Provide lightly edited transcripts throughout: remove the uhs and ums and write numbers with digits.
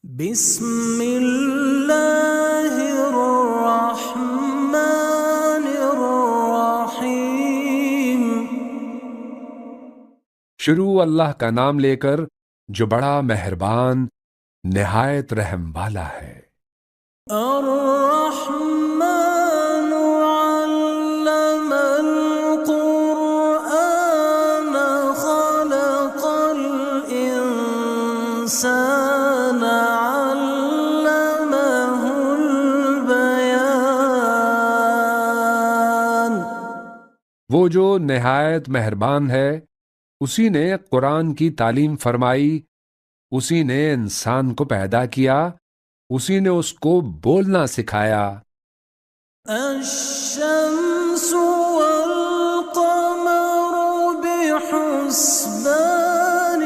بسم اللہ الرحمن الرحیم۔ شروع اللہ کا نام لے کر جو بڑا مہربان نہایت رحم والا ہے۔ الرحمن علم القرآن خلق الإنسان علمه البیان۔ وہ جو نہایت مہربان ہے، اسی نے قرآن کی تعلیم فرمائی، اسی نے انسان کو پیدا کیا، اسی نے اس کو بولنا سکھایا۔ الشمس والقمر بحسبان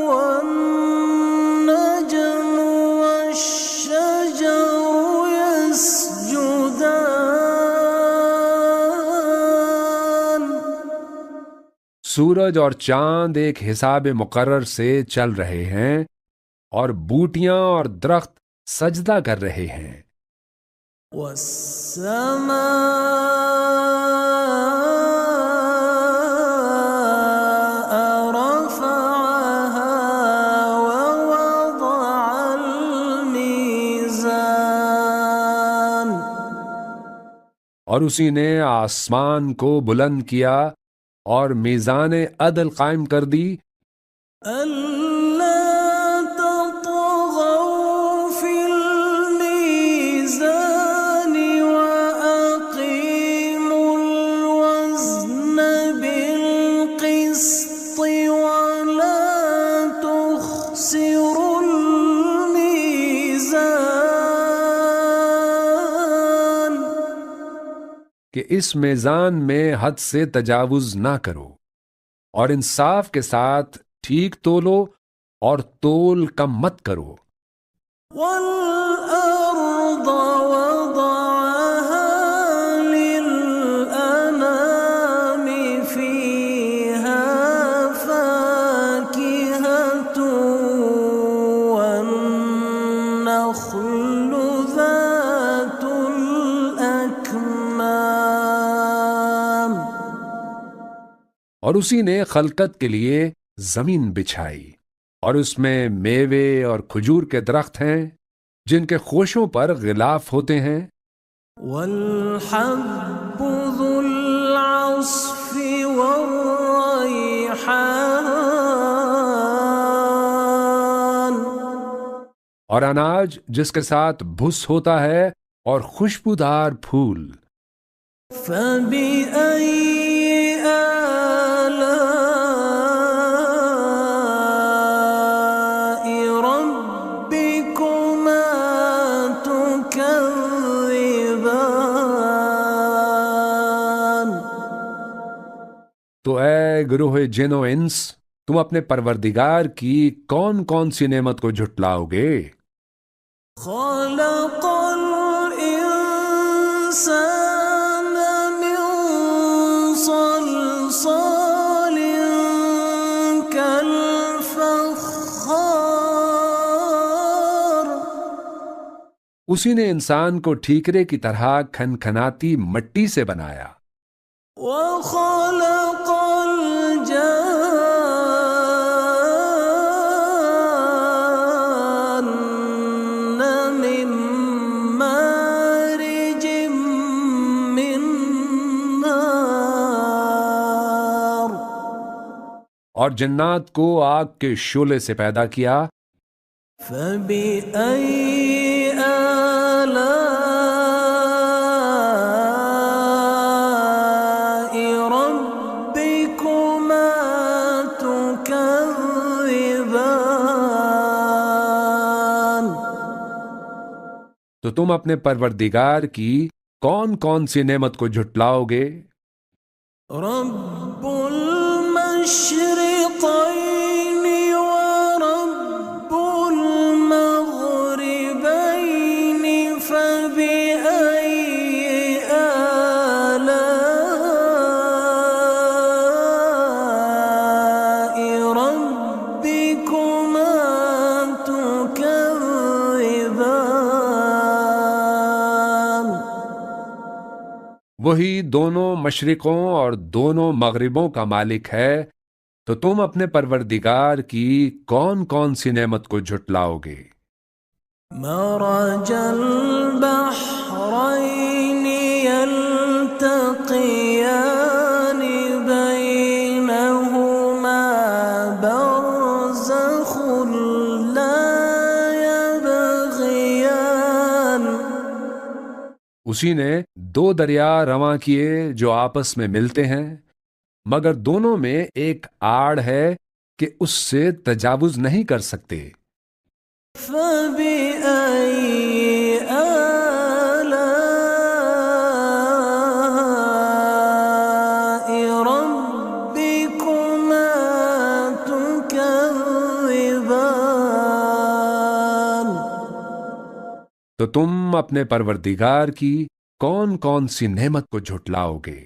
والنجم والشجر يسجدان۔ سورج اور چاند ایک حساب مقرر سے چل رہے ہیں، اور بوٹیاں اور درخت سجدہ کر رہے ہیں۔ والسماء رفعها ووضع الميزان۔ اور اسی نے آسمان کو بلند کیا اور میزان عدل قائم کر دی۔ کہ اس میزان میں حد سے تجاوز نہ کرو، اور انصاف کے ساتھ ٹھیک تولو اور تول کم مت کرو۔ وَالْأَرْضَ وَضَعَهَا لِلْأَنَامِ فِيهَا فَاكِهَةٌ وَالنَّخْلُ ذَاتُ الْأَكْمَامِ۔ اور اسی نے خلقت کے لیے زمین بچھائی، اور اس میں میوے اور کھجور کے درخت ہیں جن کے خوشوں پر غلاف ہوتے ہیں۔ وَالْحَبُّ ذُو الْعَصْفِ وَالرَّيْحَانُ۔ اور اناج جس کے ساتھ بھس ہوتا ہے اور خوشبودار پھول۔ فَبِأَيِّ آلَاءِ رَبِّكُمَا تُكَذِّبَانِ۔ تو اے گروہ جن و انس، تم اپنے پروردگار کی کون کون سی نعمت کو جھٹلاؤ گے؟ خَلَقَ الْإِنسَانَ مِنْ صَلْصَالٍ كَالْفَخَّارِ۔ اسی نے انسان کو ٹھیکرے کی طرح کھنکھناتی مٹی سے بنایا۔ وَخَلَقَ الْجَانَّ مِن مَّارِجٍ مِّن نَّارٍ۔ اور جنات کو آگ کے شعلے سے پیدا کیا۔ فَبِأَيِّ آلَاءِ رَبِّكُمَا تُكَذِّبَانِ۔ تو تم اپنے پروردگار کی کون کون سی نعمت کو جھٹلاؤ گے؟ رب المشرقين ورب المغربين فبأي آلاء ربكما تكذبان۔ وہی دونوں مشرقوں اور دونوں مغربوں کا مالک ہے، تو تم اپنے پروردگار کی کون کون سی نعمت کو جھٹلاؤ گے؟ مرج البحرين يلتقيان بينهما برزخ لا يبغيان. اسی نے دو دریا رواں کیے جو آپس میں ملتے ہیں، مگر دونوں میں ایک آڑ ہے کہ اس سے تجاوز نہیں کر سکتے۔ فبأي آلاء ربكما تكذبان. تو تم اپنے پروردگار کی کون کون سی نعمت کو جھٹلاؤ گے؟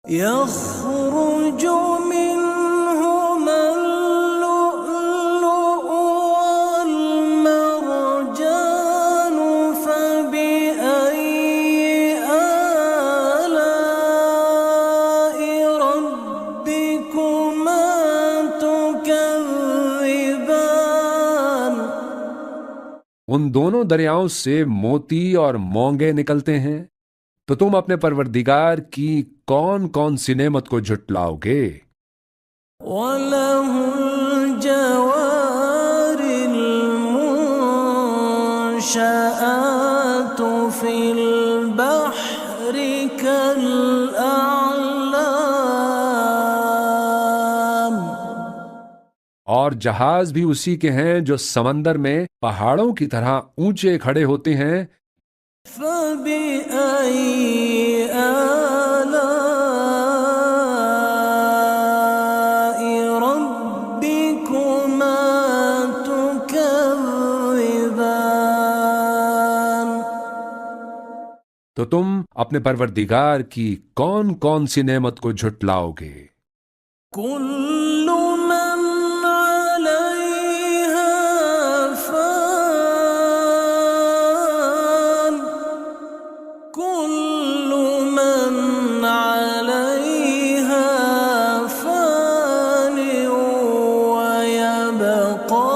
يخرج منهما اللؤلؤ والمرجان. فبأي آلاء ربكما تكذبان. ان دونوں دریاؤں سے موتی اور مونگے نکلتے ہیں، تو تم اپنے پروردگار کی کون کون سی نعمت کو جھٹلاؤ گے؟ وَلَهُ الْجَوَارِ الْمُنشَآتُ فِي الْبَحْرِ كَالْأَعْلَامِ. اور جہاز بھی اسی کے ہیں جو سمندر میں پہاڑوں کی طرح اونچے کھڑے ہوتے ہیں۔ فَبِأَيِّ آلَاءِ رَبِّكُمَا تُكَذِّبَانِ. تو تم اپنے پروردگار کی کون کون سی نعمت کو جھٹلاؤ گے؟ كُلُّ مَنْ عَلَيْهَا فَانٍ. كُلُّ مَنْ عَلَيْهَا فَانٍ وَيَبْقَى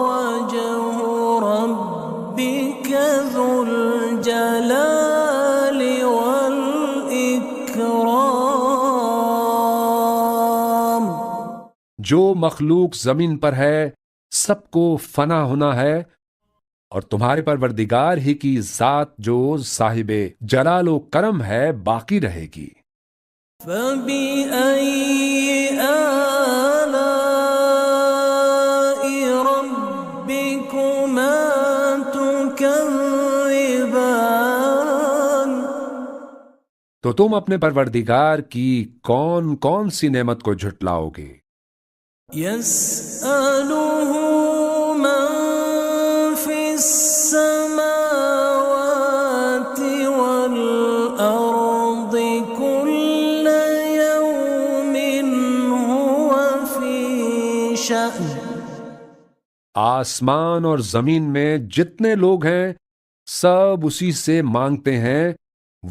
وَجْهُ رَبِّكَ ذُو الْجَلَالِ وَالْإِكْرَامِ. جو مخلوق زمین پر ہے سب کو فنا ہونا ہے، اور تمہارے پروردگار ہی کی ذات جو صاحب جلال و کرم ہے باقی رہے گی۔ فَبِأَيِّ آلَاءِ رَبِّكُمَا تُكَذِّبَانِ. تو تم اپنے پروردگار کی کون کون سی نعمت کو جھٹلاؤ گے؟ يَسْأَلُهُ مَن فِي السَّمَاوَاتِ وَالْأَرْضِ كُلَّ يَوْمٍ هُوَ فِي شَأْنٍ. آسمان اور زمین میں جتنے لوگ ہیں سب اسی سے مانگتے ہیں،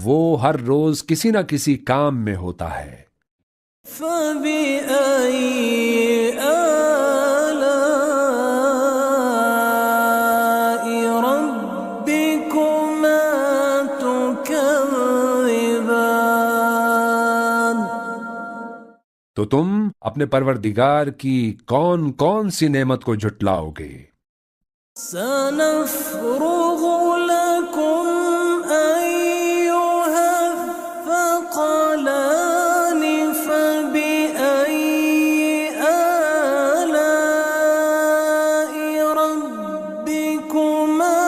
وہ ہر روز کسی نہ کسی کام میں ہوتا ہے۔ فَبِأَيِّ آلَاءِ رَبِّكُمَا تُكَذِّبَانِ. تو تم اپنے پروردگار کی کون کون سی نعمت کو جھٹلاؤ گے؟ سَنَفْرُغُ لَكُمْ أَيُّهَ الثَّقَلَانِ. فَبِأَيِّ آلَاءِ رَبِّكُمَا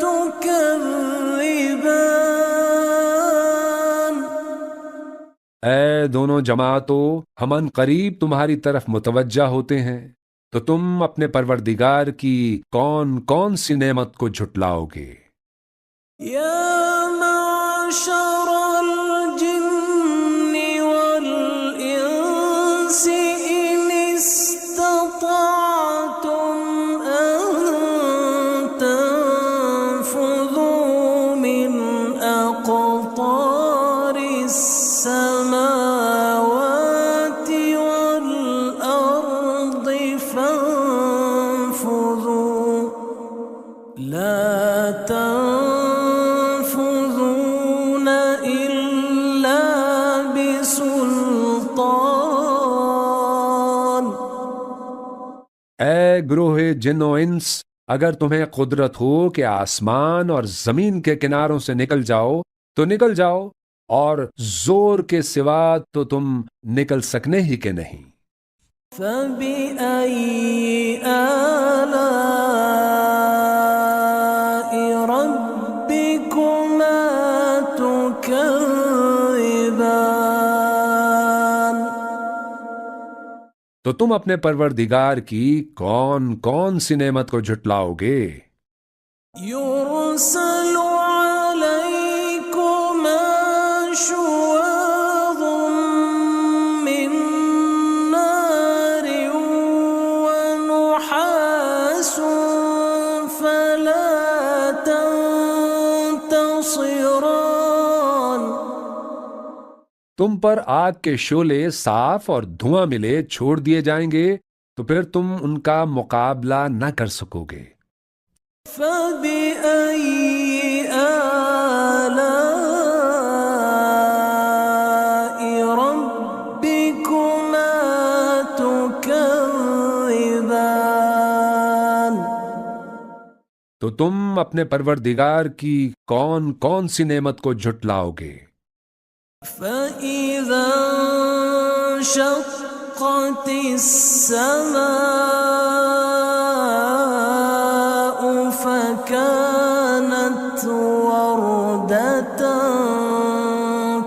تُكَذِّبَانِ. اے دونوں جماعتوں، ہم ان قریب تمہاری طرف متوجہ ہوتے ہیں، تو تم اپنے پروردگار کی کون کون سی نعمت کو جھٹلاؤ گے؟ يَا مَعْشَرَ الْجِنِّ وَالْإِنسِ إِنِ اسْتَطَعْتُمْ أَن تَنفُذُوا مِنْ أَقْطَارِ اے گروہ جن و انس، اگر تمہیں قدرت ہو کہ آسمان اور زمین کے کناروں سے نکل جاؤ تو نکل جاؤ، اور زور کے سوا تو تم نکل سکنے ہی کے نہیں۔ فَبِأَيِّ آلَاءِ رَبِّكُمَا تُكَذِّبَانِ؟ تو تم اپنے پروردگار کی کون کون سی نعمت کو جھٹلاؤ گے؟ يُرْسَلُ عَلَيْكُمَا شُوَاظٌ مِّن نَّارٍ وَنُحَاسٌ فَلَا تَنتَصِرَانِ۔ تم پر آگ کے شعلے صاف اور دھواں ملے چھوڑ دیے جائیں گے تو پھر تم ان کا مقابلہ نہ کر سکو گے۔ فَبِأَيِّ آلَاءِ رَبِّكُمَا تُكَذِّبَانِ؟ تو تم اپنے پروردگار کی کون کون سی نعمت کو جھٹلاؤ گے؟ فَإِذَا انشَقَّتِ السَّمَاءُ فَكَانَتْ وَرْدَةً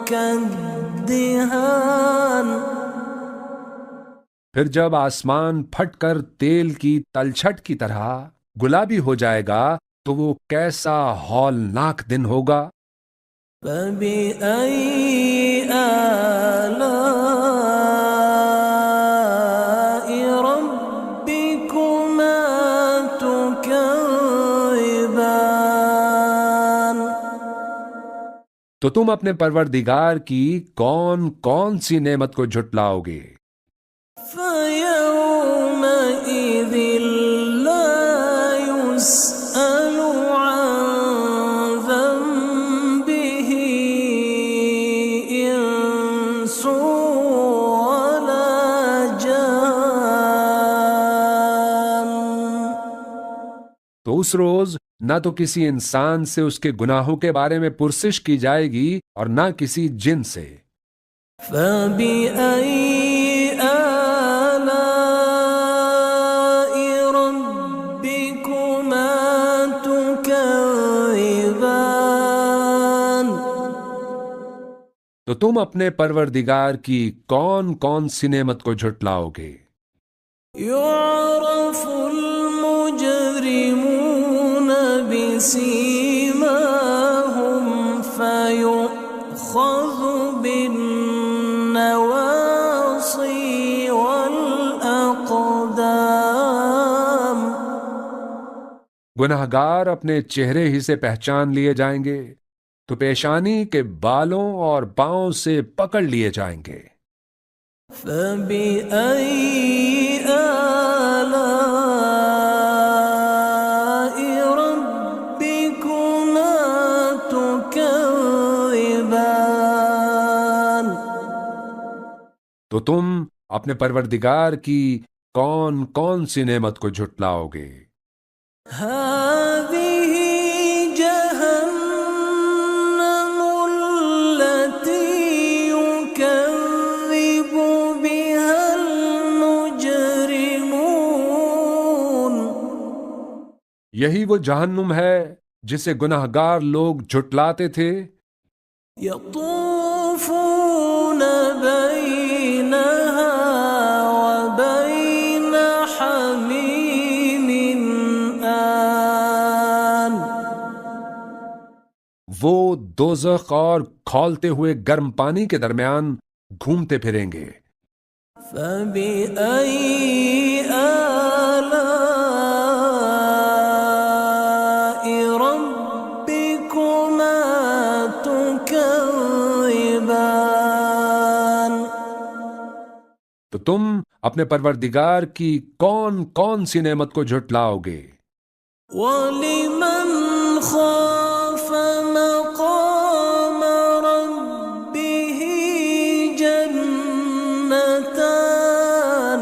كَالدِّهَانِ۔ پھر جب آسمان پھٹ کر تیل کی تلچھٹ کی طرح گلابی ہو جائے گا تو وہ کیسا ہولناک دن ہوگا۔ فَبِأَيِّ آلَاءِ رَبِّكُمَا تُكَذِّبَانِ؟ تو تم اپنے پروردگار کی کون کون سی نعمت کو جھٹلاؤ گے؟ فَيَوْمَئِذٍ لَا يُسْأَلُ عَن ذَنبِهِ إِنسٌ وَلَا جَانٌ۔ تو اس روز نہ تو کسی انسان سے اس کے گناہوں کے بارے میں پرسش کی جائے گی اور نہ کسی جن سے۔ فَبِأَيِّ آلَاءِ رَبِّكُمَا تُكَذِّبَانِ؟ تو تم اپنے پروردگار کی کون کون سی نعمت کو جھٹلاؤ گے؟ يُعْرَفُ الْمُجْرِمُونَ بِسِيمَاهُمْ فَيُؤْخَذُ بِالنَّوَاصِي وَالْأَقْدَامِ۔ گنہگار اپنے چہرے ہی سے پہچان لیے جائیں گے تو پیشانی کے بالوں اور پاؤں سے پکڑ لیے جائیں گے۔ فَبِأَيِّ آلَاءِ رَبِّكُمَا تُكَذِّبَانِ؟ تو تم اپنے پروردگار کی کون کون سی نعمت کو جھٹلاؤ گے؟ هَٰذِهِ جَهَنَّمُ الَّتِي يُكَذِّبُ بِهَا الْمُجْرِمُونَ۔ یہی وہ جہنم ہے جسے گنہگار لوگ جھٹلاتے تھے۔ يَطُوفُونَ بَيْنَهَا وَبَيْنَ حَمِيمٍ آنٍ۔ وہ دوزخ اور کھولتے ہوئے گرم پانی کے درمیان گھومتے پھریں گے۔ فَبِأَيِّ آلَاءِ رَبِّكُمَا تُكَذِّبَانِ؟ تو تم اپنے پروردگار کی کون کون سی نعمت کو جھٹلاؤ گے؟ وَلِمَنْ خَافَ مَقَامَ رَبِّهِ جَنَّتَانِ۔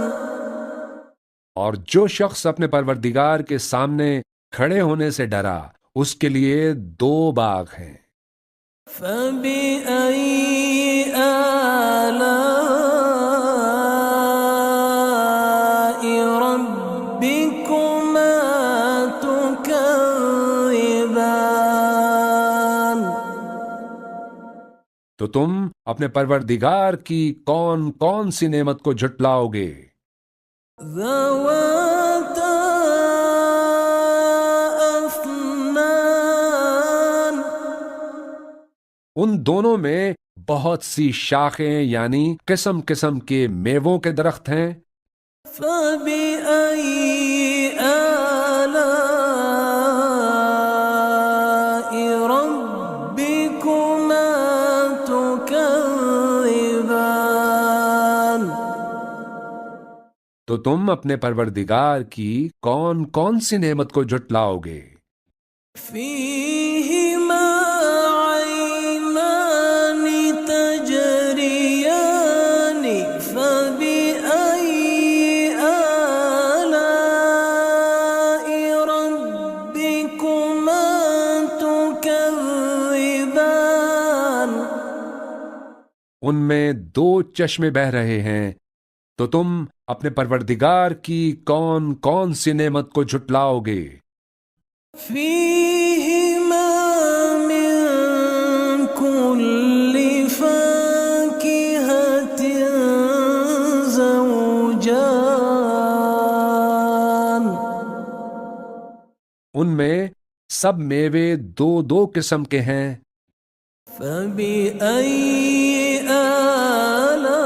اور جو شخص اپنے پروردگار کے سامنے کھڑے ہونے سے ڈرا اس کے لیے 2 باغ ہیں۔ فَبِأَيِّ آلَاءِ رَبِّكُمَا تُكَذِّبَانِ؟ تو تم اپنے پروردگار کی کون کون سی نعمت کو جھٹلاؤ گے؟ ذَوَاتَا أَفْنَانٍ، ان دونوں میں بہت سی شاخیں یعنی قسم قسم کے میووں کے درخت ہیں۔ فَبِأَيِّ آلَاءِ رَبِّكُمَا تُكَذِّبَانِ؟ تو تم اپنے پروردگار کی کون کون سی نعمت کو جھٹلاؤ گے؟ فِيهِمَا عَيْنَانِ تَجْرِيَانِ فَبِأَيِّ آلَاءِ رَبِّكُمَا تُكَذِّبَانِ؟ ان میں 2 چشمے بہہ رہے ہیں، تو تم اپنے پروردگار کی کون کون سی نعمت کو جھٹلاؤ گے؟ فِيهِمَا مِن كُلِّ فَاكِهَةٍ زَوْجَانِ، ان میں سب میوے 2 قسم کے ہیں۔ فَبِأَيِّ آلَاءِ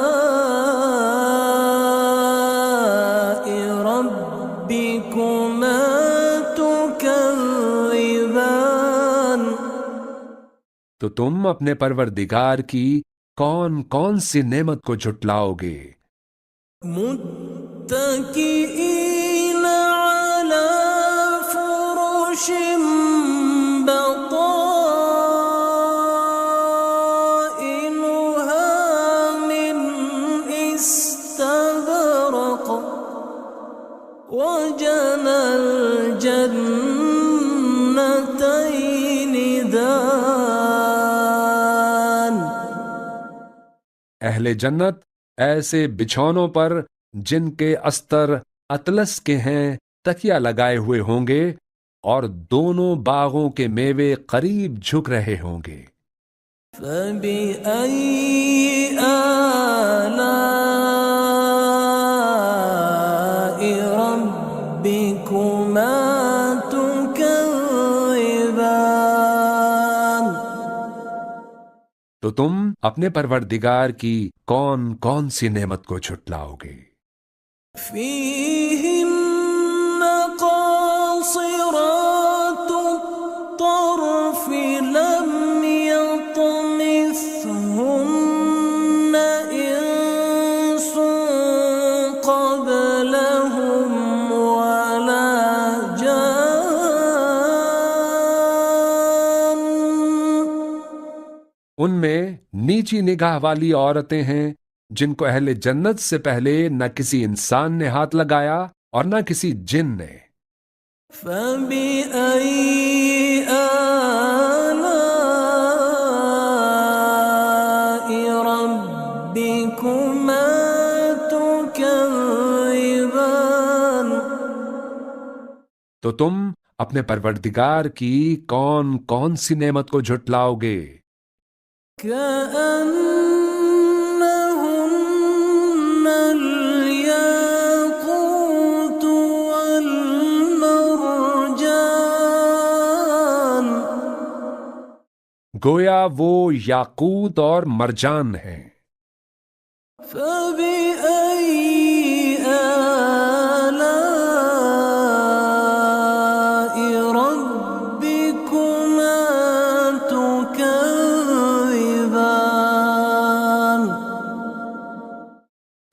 رَبِّكُمَا تُكَذِّبَانِ؟ تو تم اپنے پروردگار کی کون کون سی نعمت کو جھٹلاؤ گے؟ مُتَّكِئِينَ عَلَى فُرُشٍ بَطَائِنُهَا مِنْ إِسْتَبْرَقٍ وَجَنَى الْجَنَّتَيْنِ دَانٍ۔ اہل جنت ایسے بچھونوں پر جن کے استر اطلس کے ہیں تکیہ لگائے ہوئے ہوں گے، اور دونوں باغوں کے میوے قریب جھک رہے ہوں گے۔ فَبِأَيِّ آلَاءِ رَبِّكُمَا تُكَذِّبَانِ؟ تو تم اپنے پروردگار کی کون کون سی نعمت کو جھٹلاؤ گے؟ فِيهِنَّ قَاصِرَاتُ الطَّرْفِ لَمْ يَطْمِثْهُنَّ إِنسٌ قَبْلَهُمْ وَلَا جَانٌّ، ان میں نیچی نگاہ والی عورتیں ہیں جن کو اہل جنت سے پہلے نہ کسی انسان نے ہاتھ لگایا اور نہ کسی جن نے۔ فَبِأَيِّ آلَاءِ رَبِّكُمَا تُكَذِّبَانِ؟ تو تم اپنے پروردگار کی کون کون سی نعمت کو جھٹلاؤ گے؟ كَأَنَّهُنَّ الْيَاقُوتُ وَالْمَرْجَانُ، گویا وہ یاقوت اور مرجان ہیں۔ فَبِأَيِّ آلَاءِ رَبِّكُمَا تُكَذِّبَانِ؟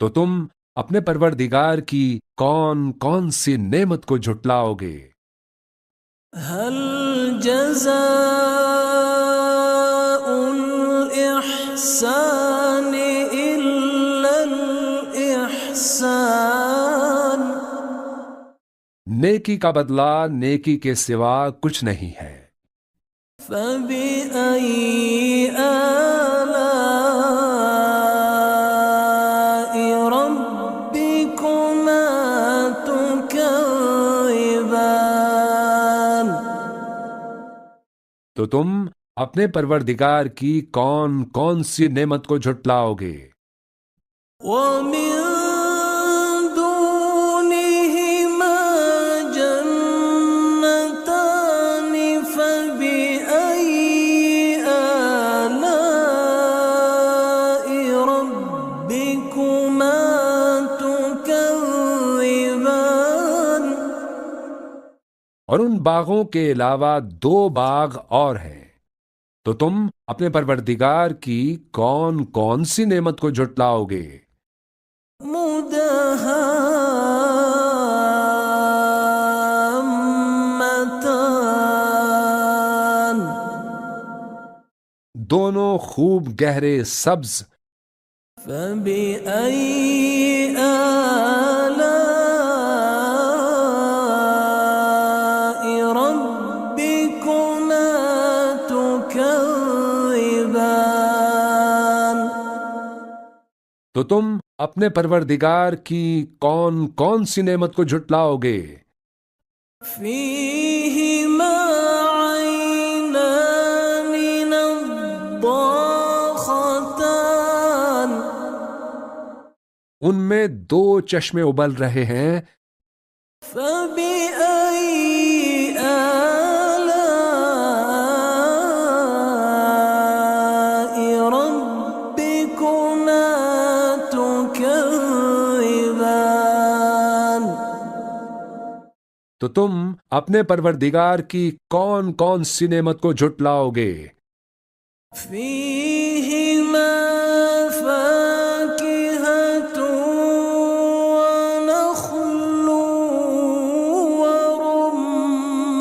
تو تم اپنے پروردگار کی کون کون سی نعمت کو جھٹلاؤ گے؟ هَلْ جَزَاءُ الْإِحْسَانِ إِلَّا الْإِحْسَانُ؟ نیکی کا بدلہ نیکی کے سوا کچھ نہیں ہے۔ فبأي آلاء ربكما تكذبان؟ تو تم اپنے پروردگار کی کون کون سی نعمت کو جھٹلاؤ گے؟ ومن دونهما جنتان فبأي آلاء ربكما تكذبان؟ اور ان باغوں کے علاوہ 2 باغ اور ہیں، تو تم اپنے پروردگار کی کون کون سی نعمت کو جھٹلاؤ گے؟ مدہامتان، دونوں خوب گہرے سبز۔ فبأي آلاء ربكما تكذبان؟ تو تم اپنے پروردگار کی کون کون سی نعمت کو جھٹلاؤ گے؟ فيهما عينان نضاختان، ان میں 2 چشمے ابل رہے ہیں۔ فبأي آلاء ربكما تكذبان؟ تو تم اپنے پروردگار کی کون کون سی نعمت کو جھٹلاؤ گے؟ فيهما فاكهة ونخل ورمان،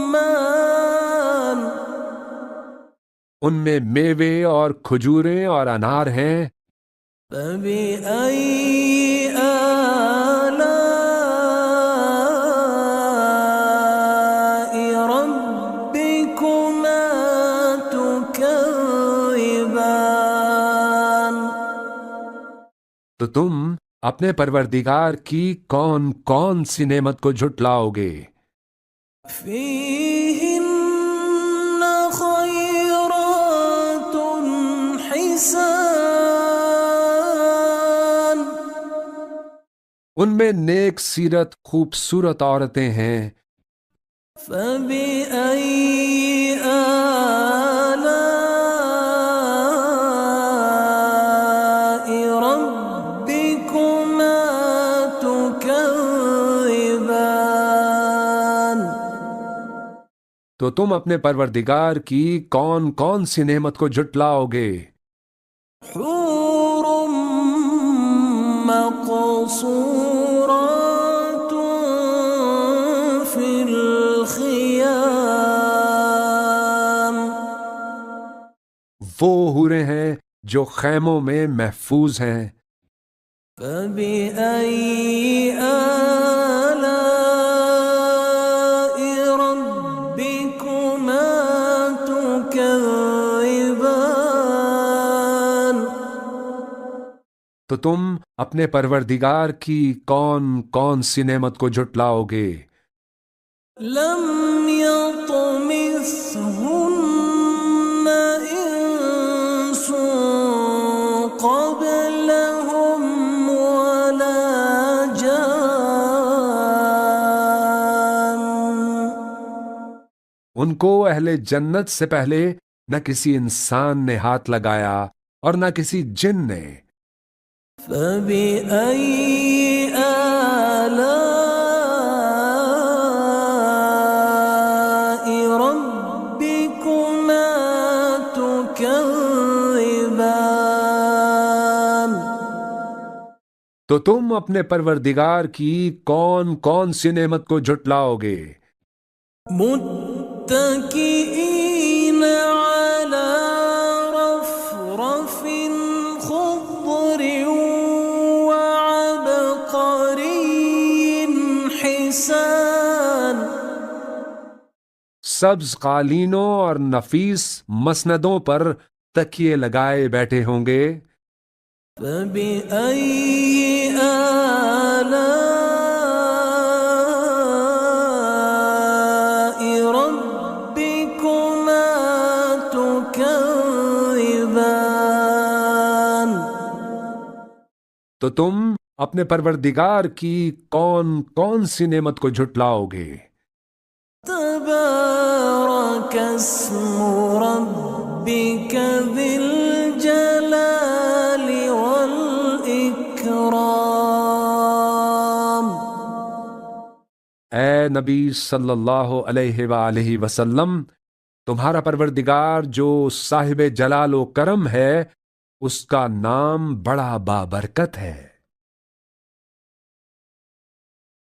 ان میں میوے اور کھجوریں اور انار ہیں۔ فبأي آلاء ربكما تكذبان؟ تو تم اپنے پروردگار کی کون کون سی نعمت کو جھٹلاؤ گے؟ فيهن خيرات حسان، ان میں نیک سیرت خوبصورت عورتیں ہیں۔ فبأي آلاء ربكما تكذبان؟ تو تم اپنے پروردگار کی کون کون سی نعمت کو جھٹلاؤ گے؟ حور مقصورات في الخيام، وہ حوریں ہیں جو خیموں میں محفوظ ہیں۔ فبأي آلاء ربكما تكذبان؟ تو تم اپنے پروردگار کی کون کون سی نعمت کو جھٹلاؤ گے؟ لم يطمثهن إنس قبلهم ولا جان، ان کو اہل جنت سے پہلے نہ کسی انسان نے ہاتھ لگایا اور نہ کسی جن نے۔ فبأي آلاء ربكما تكذبان؟ تو تم اپنے پروردگار کی کون کون سی نعمت کو جھٹلاؤ گے؟ متكئين على رفرف خضر وعبقري حسان، سبز قالینوں اور نفیس مسندوں پر تکیے لگائے بیٹھے ہوں گے۔ فبأي آلاء ربكما تكذبان؟ تو تم اپنے پروردگار کی کون کون سی نعمت کو جھٹلاؤ گے؟ تبارك اسم ربك ذي الجلال والإكرام۔ اے نبی صلی اللہ علیہ وآلہ وسلم، تمہارا پروردگار جو صاحب جلال و کرم ہے، اس کا نام بڑا بابرکت ہے۔